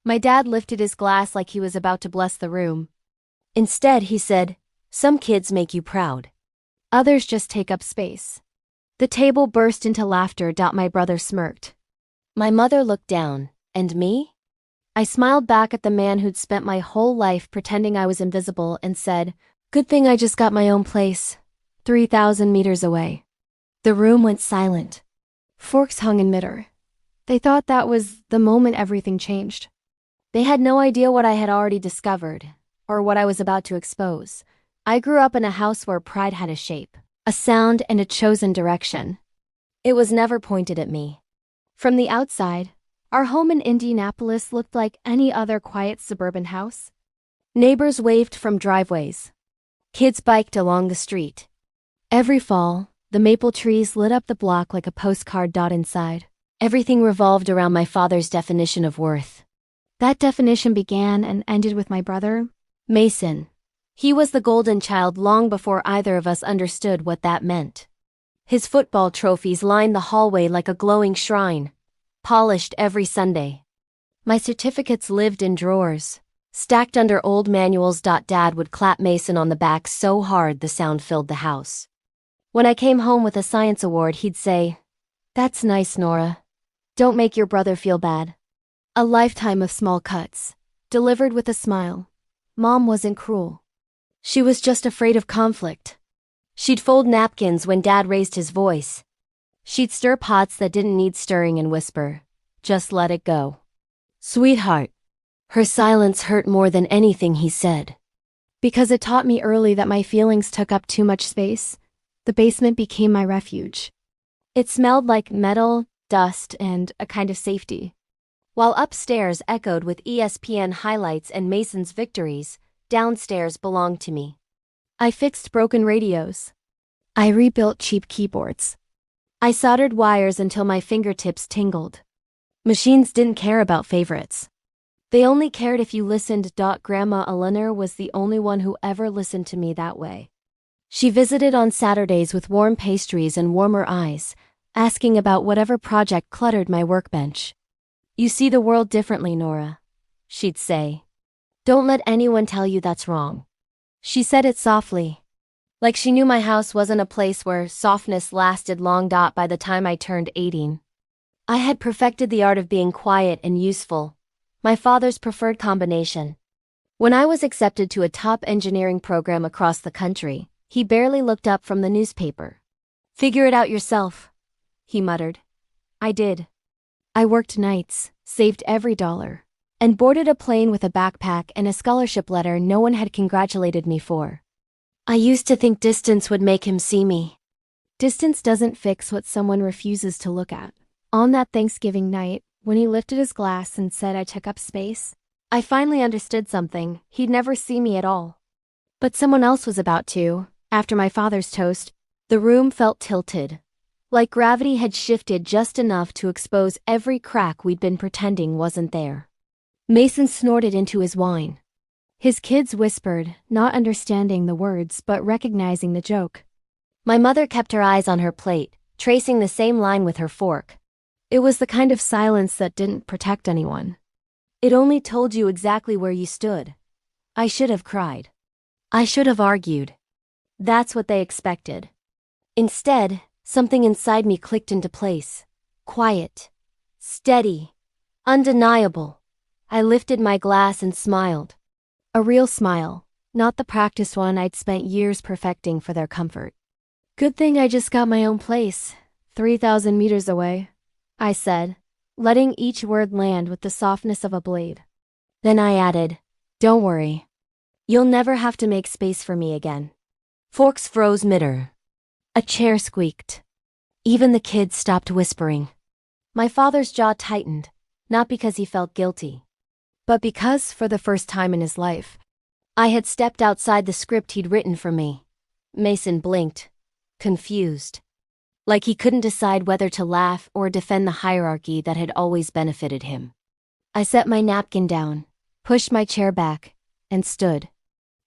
My dad lifted his glass like he was about to bless the room. Instead, he said, "Some kids make you proud. Others just take up space." The table burst into laughter. My brother smirked. My mother looked down. And me? I smiled back at the man who'd spent my whole life pretending I was invisible and said, "Good thing I just got my own place, 3,000 meters away." The room went silent. Forks hung in midair. They thought that was the moment everything changed. They had no idea what I had already discovered, or what I was about to expose. I grew up in a house where pride had a shape, a sound, and a chosen direction. It was never pointed at me. From the outside, our home in Indianapolis looked like any other quiet suburban house. Neighbors waved from driveways. Kids biked along the street. Every fall, the maple trees lit up the block like a postcard. Inside, everything revolved around my father's definition of worth. That definition began and ended with my brother, Mason. He was the golden child long before either of us understood what that meant. His football trophies lined the hallway like a glowing shrine, polished every Sunday. My certificates lived in drawers, stacked under old manuals. Dad would clap Mason on the back so hard the sound filled the house. When I came home with a science award, he'd say, "That's nice, Nora. Don't make your brother feel bad." A lifetime of small cuts, delivered with a smile. Mom wasn't cruel. She was just afraid of conflict. She'd fold napkins when Dad raised his voice. She'd stir pots that didn't need stirring and whisper, "Just let it go, sweetheart." Her silence hurt more than anything he said. Because it taught me early that my feelings took up too much space, the basement became my refuge. It smelled like metal, dust, and a kind of safety. While upstairs echoed with ESPN highlights and Mason's victories, downstairs belonged to me. I fixed broken radios. I rebuilt cheap keyboards. I soldered wires until my fingertips tingled. Machines didn't care about favorites. They only cared if you listened. Grandma Eleanor was the only one who ever listened to me that way. She visited on Saturdays with warm pastries and warmer eyes, asking about whatever project cluttered my workbench. "You see the world differently, Nora," she'd say. "Don't let anyone tell you that's wrong." She said it softly, like she knew my house wasn't a place where softness lasted long. By the time I turned 18, I had perfected the art of being quiet and useful, my father's preferred combination. When I was accepted to a top engineering program across the country, he barely looked up from the newspaper. "Figure it out yourself," he muttered. I did. I worked nights, saved every dollar, and boarded a plane with a backpack and a scholarship letter no one had congratulated me for. I used to think distance would make him see me. Distance doesn't fix what someone refuses to look at. On that Thanksgiving night, when he lifted his glass and said I took up space, I finally understood something. He'd never see me at all. But someone else was about to. After my father's toast, the room felt tilted, like gravity had shifted just enough to expose every crack we'd been pretending wasn't there. Mason snorted into his wine. His kids whispered, not understanding the words but recognizing the joke. My mother kept her eyes on her plate, tracing the same line with her fork. It was the kind of silence that didn't protect anyone. It only told you exactly where you stood. I should have cried. I should have argued. That's what they expected. Instead, something inside me clicked into place. Quiet. Steady. Undeniable. I lifted my glass and smiled. A real smile, not the practiced one I'd spent years perfecting for their comfort. "Good thing I just got my own place, 3,000 meters away," I said, letting each word land with the softness of a blade. Then I added, "Don't worry. You'll never have to make space for me again." Forks froze midair. A chair squeaked. Even the kids stopped whispering. My father's jaw tightened, not because he felt guilty, but because, for the first time in his life, I had stepped outside the script he'd written for me. Mason blinked, confused, like he couldn't decide whether to laugh or defend the hierarchy that had always benefited him. I set my napkin down, pushed my chair back, and stood.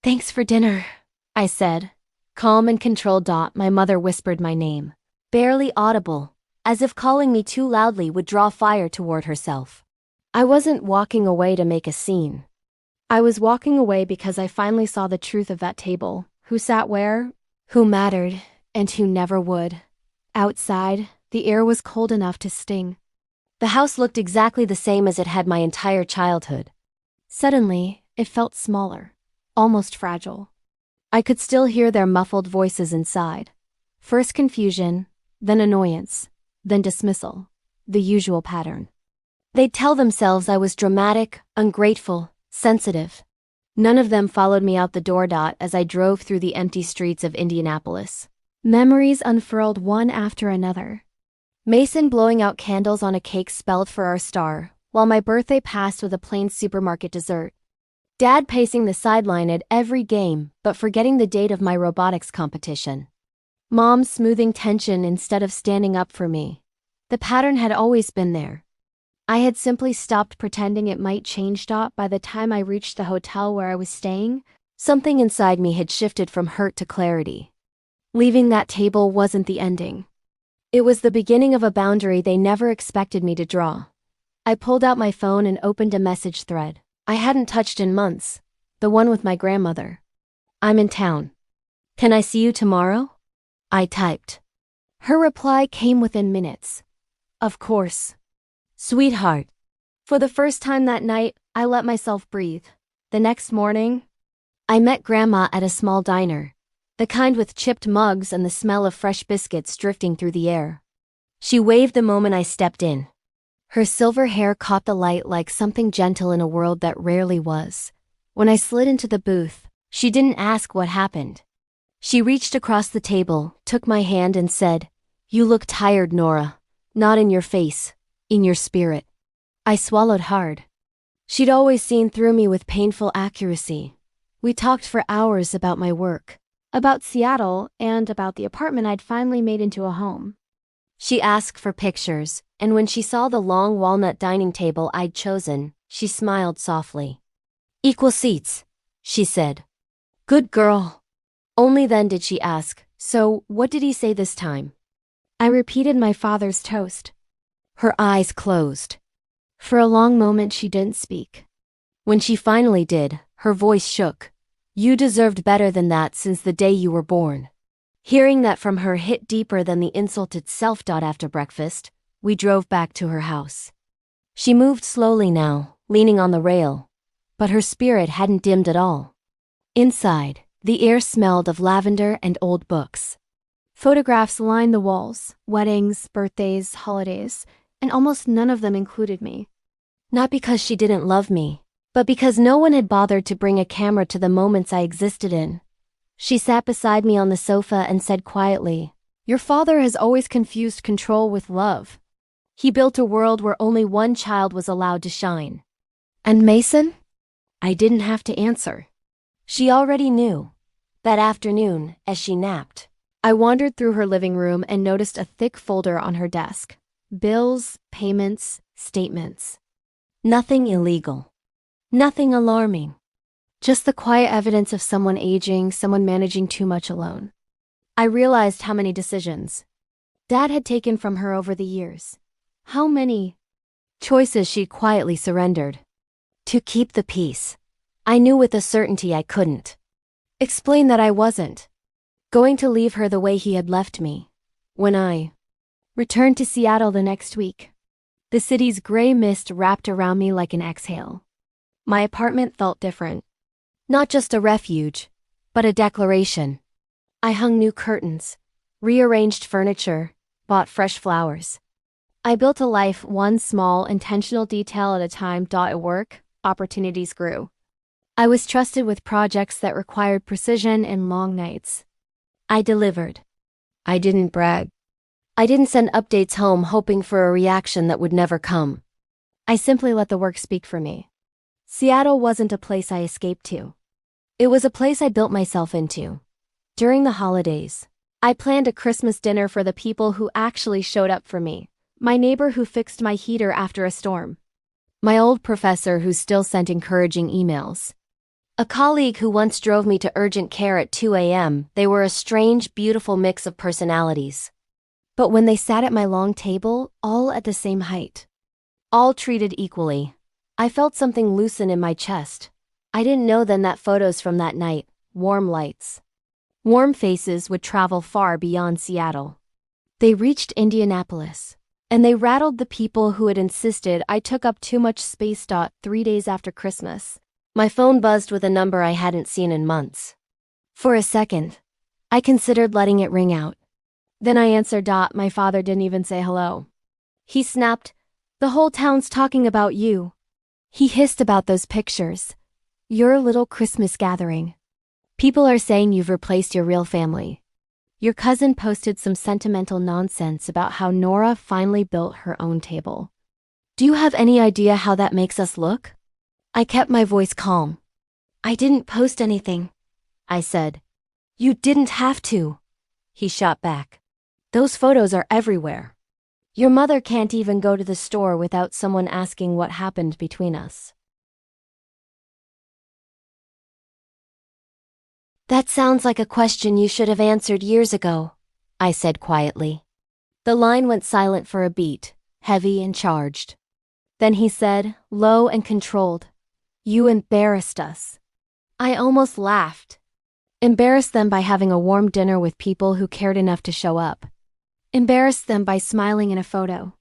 "Thanks for dinner," I said. Calm and controlled. My mother whispered my name, barely audible, as if calling me too loudly would draw fire toward herself. I wasn't walking away to make a scene. I was walking away because I finally saw the truth of that table, who sat where, who mattered, and who never would. Outside, the air was cold enough to sting. The house looked exactly the same as it had my entire childhood. Suddenly, it felt smaller, almost fragile. I could still hear their muffled voices inside. First confusion, then annoyance, then dismissal. The usual pattern. They'd tell themselves I was dramatic, ungrateful, sensitive. None of them followed me out the door. As I drove through the empty streets of Indianapolis. Memories unfurled one after another. Mason blowing out candles on a cake spelled for our star, while my birthday passed with a plain supermarket dessert. Dad pacing the sideline at every game, but forgetting the date of my robotics competition. Mom smoothing tension instead of standing up for me. The pattern had always been there. I had simply stopped pretending it might change. By the time I reached the hotel where I was staying, something inside me had shifted from hurt to clarity. Leaving that table wasn't the ending. It was the beginning of a boundary they never expected me to draw. I pulled out my phone and opened a message thread I hadn't touched in months, the one with my grandmother. "I'm in town. Can I see you tomorrow?" I typed. Her reply came within minutes. "Of course. Sweetheart." For the first time that night, I let myself breathe. The next morning, I met Grandma at a small diner, the kind with chipped mugs and the smell of fresh biscuits drifting through the air. She waved the moment I stepped in. Her silver hair caught the light like something gentle in a world that rarely was. When I slid into the booth, she didn't ask what happened. She reached across the table, took my hand and said, "You look tired, Nora. Not in your face, in your spirit." I swallowed hard. She'd always seen through me with painful accuracy. We talked for hours about my work, about Seattle, and about the apartment I'd finally made into a home. She asked for pictures, and when she saw the long walnut dining table I'd chosen, she smiled softly. "Equal seats," she said. "Good girl." Only then did she ask, "So, what did he say this time?" I repeated my father's toast. Her eyes closed. For a long moment she didn't speak. When she finally did, her voice shook. "You deserved better than that since the day you were born." Hearing that from her hit deeper than the insult itself. After breakfast, we drove back to her house. She moved slowly now, leaning on the rail, but her spirit hadn't dimmed at all. Inside, the air smelled of lavender and old books. Photographs lined the walls, weddings, birthdays, holidays, and almost none of them included me. Not because she didn't love me, but because no one had bothered to bring a camera to the moments I existed in. She sat beside me on the sofa and said quietly, "Your father has always confused control with love. He built a world where only one child was allowed to shine." "And Mason?" I didn't have to answer. She already knew. That afternoon, as she napped, I wandered through her living room and noticed a thick folder on her desk. Bills, payments, statements. Nothing illegal. Nothing alarming. Just the quiet evidence of someone aging, someone managing too much alone. I realized how many decisions Dad had taken from her over the years. How many choices she'd quietly surrendered. To keep the peace. I knew with a certainty I couldn't explain that I wasn't going to leave her the way he had left me. When I returned to Seattle the next week, the city's gray mist wrapped around me like an exhale. My apartment felt different. Not just a refuge, but a declaration. I hung new curtains, rearranged furniture, bought fresh flowers. I built a life one small, intentional detail at a time. At work, opportunities grew. I was trusted with projects that required precision and long nights. I delivered. I didn't brag. I didn't send updates home hoping for a reaction that would never come. I simply let the work speak for me. Seattle wasn't a place I escaped to. It was a place I built myself into. During the holidays, I planned a Christmas dinner for the people who actually showed up for me. My neighbor who fixed my heater after a storm. My old professor who still sent encouraging emails. A colleague who once drove me to urgent care at 2 a.m. They were a strange, beautiful mix of personalities. But when they sat at my long table, all at the same height. All treated equally, I felt something loosen in my chest. I didn't know then that photos from that night, warm lights, warm faces would travel far beyond Seattle. They reached Indianapolis. And they rattled the people who had insisted I took up too much space. 3 days after Christmas, my phone buzzed with a number I hadn't seen in months. For a second, I considered letting it ring out. Then I answered. My father didn't even say hello. He snapped, "The whole town's talking about you." He hissed about those pictures. "Your little Christmas gathering. People are saying you've replaced your real family. Your cousin posted some sentimental nonsense about how Nora finally built her own table. Do you have any idea how that makes us look?" I kept my voice calm. "I didn't post anything," I said. "You didn't have to," he shot back. "Those photos are everywhere. Your mother can't even go to the store without someone asking what happened between us." "That sounds like a question you should have answered years ago," I said quietly. The line went silent for a beat, heavy and charged. Then he said, low and controlled, "You embarrassed us." I almost laughed. Embarrassed them by having a warm dinner with people who cared enough to show up. Embarrassed them by smiling in a photo.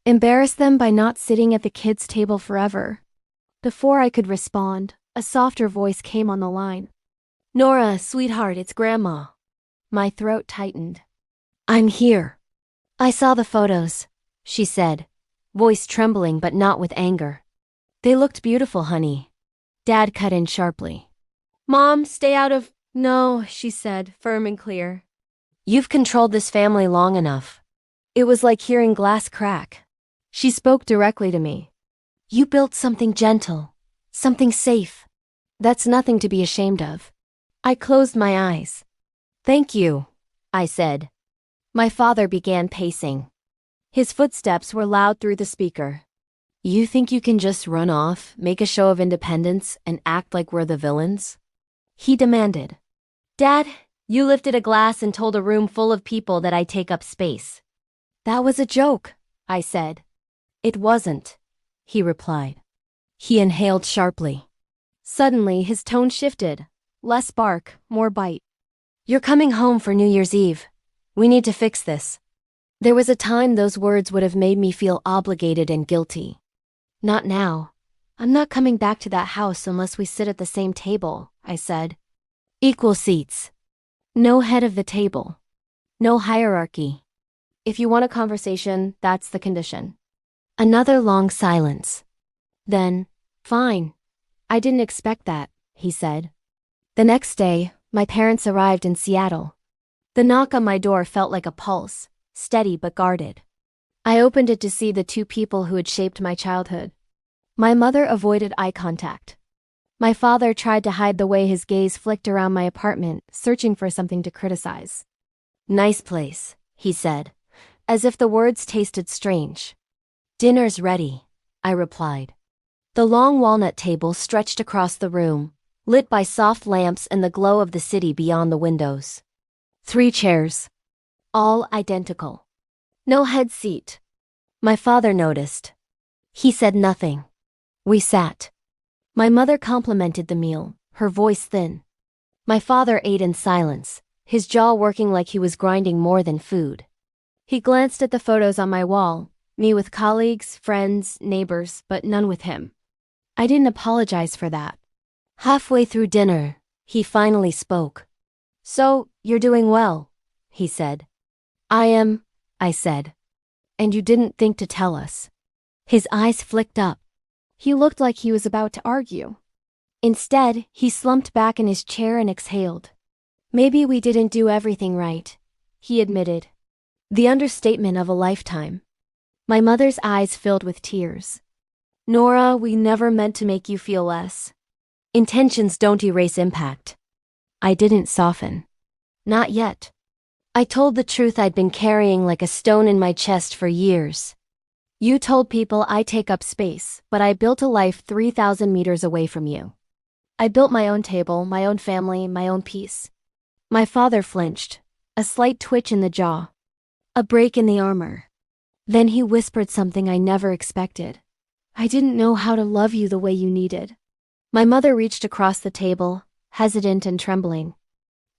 Embarrassed them by not sitting at the kids' table forever. Before I could respond, a softer voice came on the line. "Nora, sweetheart, it's Grandma." My throat tightened. "I'm here." "I saw the photos," she said, voice trembling but not with anger. "They looked beautiful, honey." Dad cut in sharply. "Mom, stay out of—" "No," she said, firm and clear. "You've controlled this family long enough." It was like hearing glass crack. She spoke directly to me. "You built something gentle, something safe. That's nothing to be ashamed of." I closed my eyes. "Thank you," I said. My father began pacing. His footsteps were loud through the speaker. "You think you can just run off, make a show of independence, and act like we're the villains?" He demanded. "Dad, you lifted a glass and told a room full of people that I take up space." "That was a joke," I said. "It wasn't," he replied. He inhaled sharply. Suddenly, his tone shifted. Less bark, more bite. "You're coming home for New Year's Eve. We need to fix this." There was a time those words would have made me feel obligated and guilty. "Not now. I'm not coming back to that house unless we sit at the same table," I said. "Equal seats. No head of the table. No hierarchy. If you want a conversation, that's the condition." Another long silence. Then, "Fine. I didn't expect that," he said. The next day, my parents arrived in Seattle. The knock on my door felt like a pulse, steady but guarded. I opened it to see the two people who had shaped my childhood. My mother avoided eye contact. My father tried to hide the way his gaze flicked around my apartment, searching for something to criticize. "Nice place," he said, as if the words tasted strange. "Dinner's ready," I replied. The long walnut table stretched across the room, lit by soft lamps and the glow of the city beyond the windows. 3 chairs. All identical. No head seat. My father noticed. He said nothing. We sat. My mother complimented the meal, her voice thin. My father ate in silence, his jaw working like he was grinding more than food. He glanced at the photos on my wall, me with colleagues, friends, neighbors, but none with him. I didn't apologize for that. Halfway through dinner, he finally spoke. "So, you're doing well," he said. "I am," I said. "And you didn't think to tell us." His eyes flicked up. He looked like he was about to argue. Instead, he slumped back in his chair and exhaled. "Maybe we didn't do everything right," he admitted. The understatement of a lifetime. My mother's eyes filled with tears. "Nora, we never meant to make you feel less. Intentions don't erase impact." I didn't soften. Not yet. I told the truth I'd been carrying like a stone in my chest for years. "You told people I take up space, but I built a life 3,000 meters away from you. I built my own table, my own family, my own peace." My father flinched, a slight twitch in the jaw, a break in the armor. Then he whispered something I never expected. I didn't know how to love you the way you needed. My mother reached across the table, hesitant and trembling.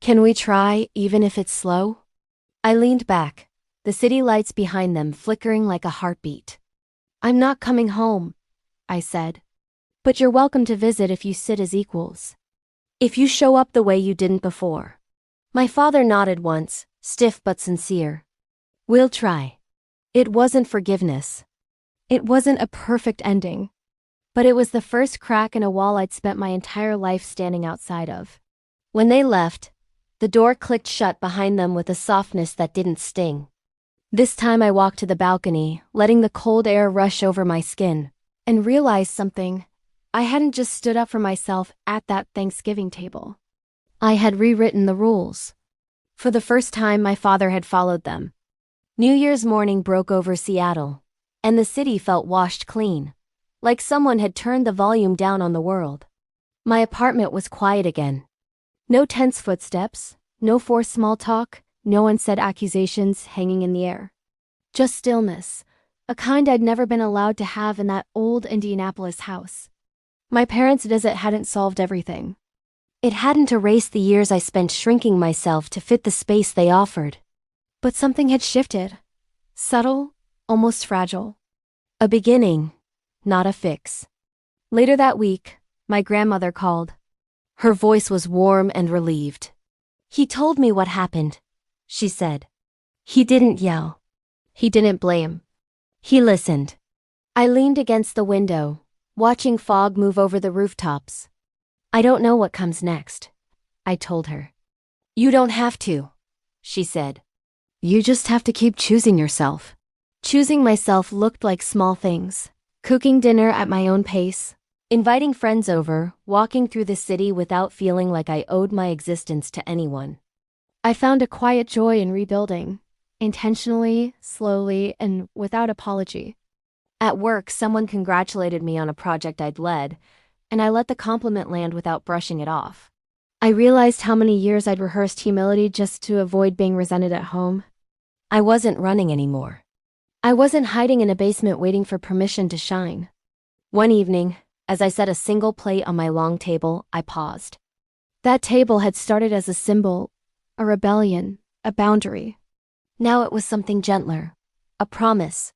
Can we try, even if it's slow? I leaned back, the city lights behind them flickering like a heartbeat. I'm not coming home, I said. But you're welcome to visit if you sit as equals. If you show up the way you didn't before. My father nodded once, stiff but sincere. We'll try. It wasn't forgiveness. It wasn't a perfect ending. But it was the first crack in a wall I'd spent my entire life standing outside of. When they left, the door clicked shut behind them with a softness that didn't sting. This time I walked to the balcony, letting the cold air rush over my skin, and realized something. I hadn't just stood up for myself at that Thanksgiving table. I had rewritten the rules. For the first time, my father had followed them. New Year's morning broke over Seattle, and the city felt washed clean, like someone had turned the volume down on the world. My apartment was quiet again. No tense footsteps, no forced small talk, no unsaid accusations hanging in the air. Just stillness, a kind I'd never been allowed to have in that old Indianapolis house. My parents' visit hadn't solved everything. It hadn't erased the years I spent shrinking myself to fit the space they offered. But something had shifted. Subtle, almost fragile. A beginning, not a fix. Later that week, my grandmother called. Her voice was warm and relieved. He told me what happened, she said. He didn't yell. He didn't blame. He listened. I leaned against the window, watching fog move over the rooftops. I don't know what comes next, I told her. You don't have to, she said. You just have to keep choosing yourself. Choosing myself looked like small things. Cooking dinner at my own pace, inviting friends over, walking through the city without feeling like I owed my existence to anyone. I found a quiet joy in rebuilding, intentionally, slowly, and without apology. At work, someone congratulated me on a project I'd led, and I let the compliment land without brushing it off. I realized how many years I'd rehearsed humility just to avoid being resented at home. I wasn't running anymore. I wasn't hiding in a basement waiting for permission to shine. One evening, as I set a single plate on my long table, I paused. That table had started as a symbol, a rebellion, a boundary. Now it was something gentler, a promise.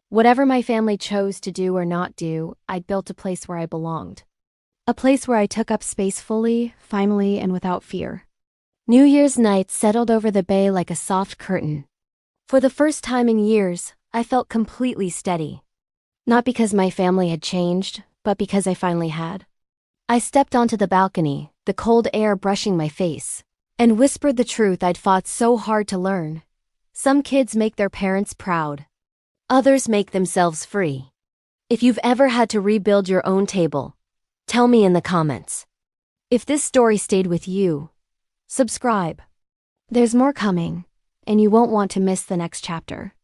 Whatever my family chose to do or not do, I'd built a place where I belonged. A place where I took up space fully, finally, and without fear. New Year's night settled over the bay like a soft curtain. For the first time in years, I felt completely steady. Not because my family had changed, but because I finally had. I stepped onto the balcony, the cold air brushing my face, and whispered the truth I'd fought so hard to learn. Some kids make their parents proud. Others make themselves free. If you've ever had to rebuild your own table, tell me in the comments. If this story stayed with you, subscribe. There's more coming, and you won't want to miss the next chapter.